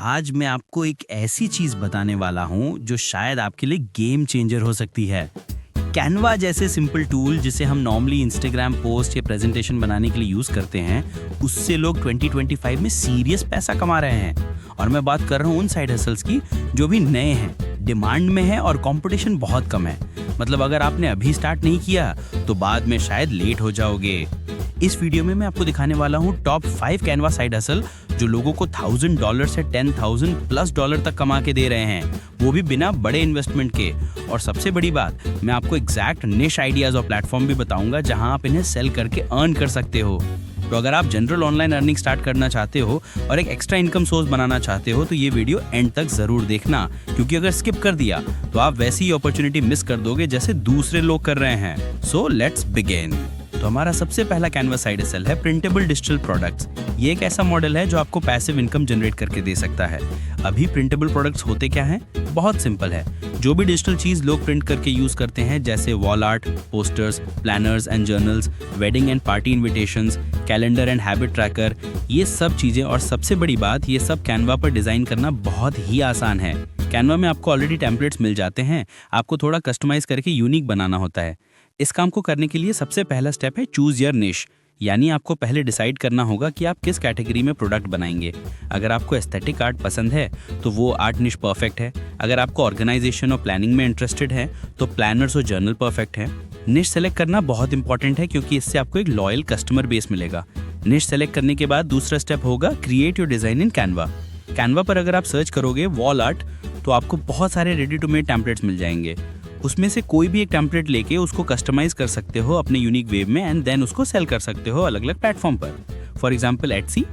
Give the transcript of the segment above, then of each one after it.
आज मैं आपको एक ऐसी चीज बताने वाला हूँ जो शायद आपके लिए गेम चेंजर हो सकती है। कैनवा जैसे सिंपल टूल जिसे हम नॉर्मली इंस्टाग्राम पोस्ट या प्रेजेंटेशन बनाने के लिए यूज करते हैं, उससे लोग 2025 में सीरियस पैसा कमा रहे हैं। और मैं बात कर रहा हूँ उन साइड हसल्स की जो भी नए हैं, डिमांड में है और कंपटीशन बहुत कम है। मतलब अगर आपने अभी स्टार्ट नहीं किया तो बाद में शायद लेट हो जाओगे। इस वीडियो में मैं आपको दिखाने वाला हूँ टॉप 5 कैनवा साइड हसल जो लोगों को $1000 से $10,000+ तक कमा के दे रहे हैं, वो भी बिना बड़े इन्वेस्टमेंट के। और सबसे बड़ी बात, मैं आपको एग्जैक्ट निश आइडियाज और प्लेटफॉर्म भी बताऊंगा जहां आप इन्हें सेल करके अर्न कर सकते हो। तो अगर आप जनरल ऑनलाइन अर्निंग स्टार्ट करना चाहते हो और एक एक्स्ट्रा इनकम सोर्स बनाना चाहते हो तो ये वीडियो एंड तक जरूर देखना, क्योंकि अगर स्किप कर दिया तो आप वैसी ही अपॉर्चुनिटी मिस कर दोगे जैसे दूसरे लोग कर रहे हैं। So let's begin. तो हमारा सबसे पहला कैनवा साइड हसल है प्रिंटेबल डिजिटल प्रोडक्ट्स। ये एक ऐसा मॉडल है जो आपको पैसिव इनकम जनरेट करके दे सकता है। अभी प्रिंटेबल प्रोडक्ट्स होते क्या हैं? बहुत सिंपल है। जो भी डिजिटल चीज लोग प्रिंट करके यूज करते हैं, जैसे wall art, posters, planners and journals, wedding and party invitations, calendar and habit tracker, ये सब चीजें। और सबसे बड़ी बात, ये सब कैनवा पर डिजाइन करना बहुत ही आसान है। कैनवा में आपको ऑलरेडी टेम्पलेट्स मिल जाते हैं, आपको थोड़ा कस्टमाइज करके यूनिक बनाना होता है। इस काम को करने के लिए सबसे पहला स्टेप है चूज योर निश, यानी आपको पहले डिसाइड करना होगा कि आप किस कैटेगरी में प्रोडक्ट बनाएंगे। अगर आपको एस्थेटिक आर्ट पसंद है तो वो आर्ट निश परफेक्ट है। अगर आपको ऑर्गेनाइजेशन और प्लानिंग में इंटरेस्टेड है तो प्लानर्स और जर्नल परफेक्ट है। निश सेलेक्ट करना बहुत इंपॉर्टेंट है क्योंकि इससे आपको एक लॉयल कस्टमर बेस मिलेगा। निश सेलेक्ट करने के बाद दूसरा स्टेप होगा create your design in Canva. Canva पर अगर आप सर्च करोगे वॉल आर्ट तो आपको बहुत सारे रेडी टू मेड टेम्पलेट्स मिल जाएंगे। उसमें से कोई भी एक टेम्पलेट लेके उसको कस्टमाइज कर सकते हो अपने यूनिक वे में एंड देन उसको सेल कर सकते हो अलग अलग प्लेटफॉर्म पर। फॉर एग्जांपल एटसी,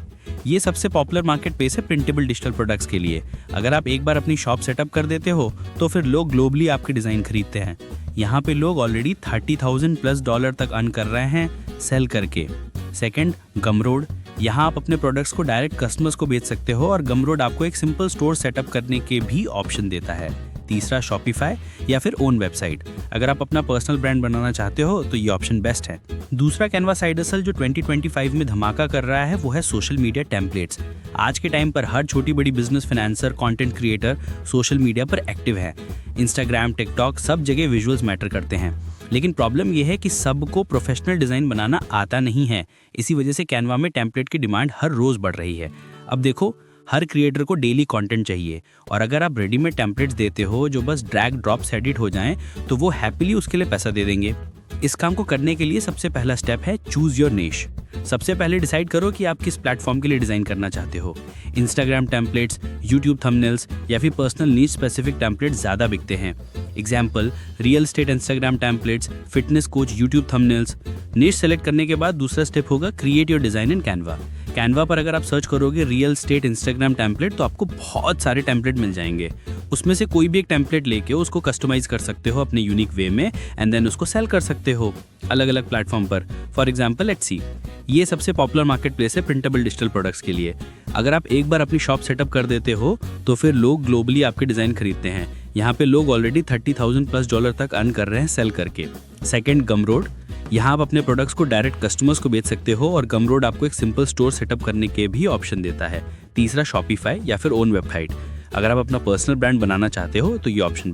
ये सबसे पॉपुलर मार्केट प्लेस है प्रिंटेबल डिजिटल प्रोडक्ट्स के लिए। अगर आप एक बार अपनी शॉप सेटअप कर देते हो तो फिर लोग ग्लोबली आपके डिजाइन खरीदते हैं। यहाँ पे लोग ऑलरेडी $30,000+ तक अर्न कर रहे हैं सेल करके। सेकेंड, गमरोड। यहाँ आप अपने प्रोडक्ट्स को डायरेक्ट कस्टमर्स को बेच सकते हो और गमरोड आपको एक सिंपल स्टोर सेटअप करने के भी ऑप्शन देता है। तीसरा, शॉपिफाई या फिर ओन वेबसाइट। अगर आप अपना पर्सनल ब्रांड बनाना चाहते हो तो ये ऑप्शन बेस्ट है। दूसरा कैनवा साइड हसल जो 2025 में धमाका कर रहा है वो है सोशल मीडिया टेम्पलेट्स। आज के टाइम पर हर छोटी बड़ी business, financer, content creator social media पर एक्टिव है। इंस्टाग्राम, टिकटॉक, सब जगह विजुअल्स मैटर करते हैं। लेकिन प्रॉब्लम यह है कि सबको प्रोफेशनल डिजाइन बनाना आता नहीं है। इसी वजह से कैनवा में टेम्पलेट की डिमांड हर रोज बढ़ रही है। अब देखो, हर क्रिएटर को डेली कंटेंट चाहिए और अगर आप रेडीमेड टेम्पलेट्स देते हो जो बस ड्रैग ड्रॉप से एडिट हो जाएं तो वो हैप्पीली उसके लिए पैसा दे देंगे। इस काम को करने के लिए सबसे पहला स्टेप है चूज योर निश। सबसे पहले डिसाइड करो कि आप किस प्लेटफॉर्म के लिए डिजाइन करना चाहते हो। इंस्टाग्राम टेम्पलेट्स, यूट्यूब थंबनेल्स या फिर पर्सनल नीड स्पेसिफिक टेम्पलेट्स ज्यादा बिकते हैं। Example, real estate Instagram templates, fitness coach YouTube thumbnails. निश सेलेक्ट करने के बाद दूसरा स्टेप होगा create your design in Canva. Canva पर अगर आप सर्च करोगे रियल एस्टेट इंस्टाग्राम टेम्पलेट तो आपको बहुत सारे टेम्पलेट मिल जाएंगे। उसमें से कोई भी एक टेम्पलेट लेके उसको कस्टमाइज कर सकते हो अपने यूनिक वे में एंड देन उसको सेल कर सकते हो अलग अलग प्लेटफॉर्म पर। फॉर एग्जाम्पल एटसी, ये सबसे पॉपुलर मार्केट प्लेस है प्रिंटेबल डिजिटल प्रोडक्ट्स के लिए। अगर आप एक बार अपनी शॉप सेटअप कर देते हो तो फिर लोग ग्लोबली आपके डिजाइन खरीदते हैं। यहाँ पे लोग ऑलरेडी $30,000+ तक अर्न कर रहे हैं सेल करके। सेकेंड, गमरोड। यहाँ आप अपने प्रोडक्ट्स को डायरेक्ट कस्टमर्स को बेच सकते हो और गमरोड आपको एक सिंपल स्टोर सेटअप करने के भी ऑप्शन देता है। तीसरा, शॉपिफाई या फिर ओन वेबसाइट। अगर आप अपना पर्सनल ब्रांड बनाना चाहते हो तो ये ऑप्शन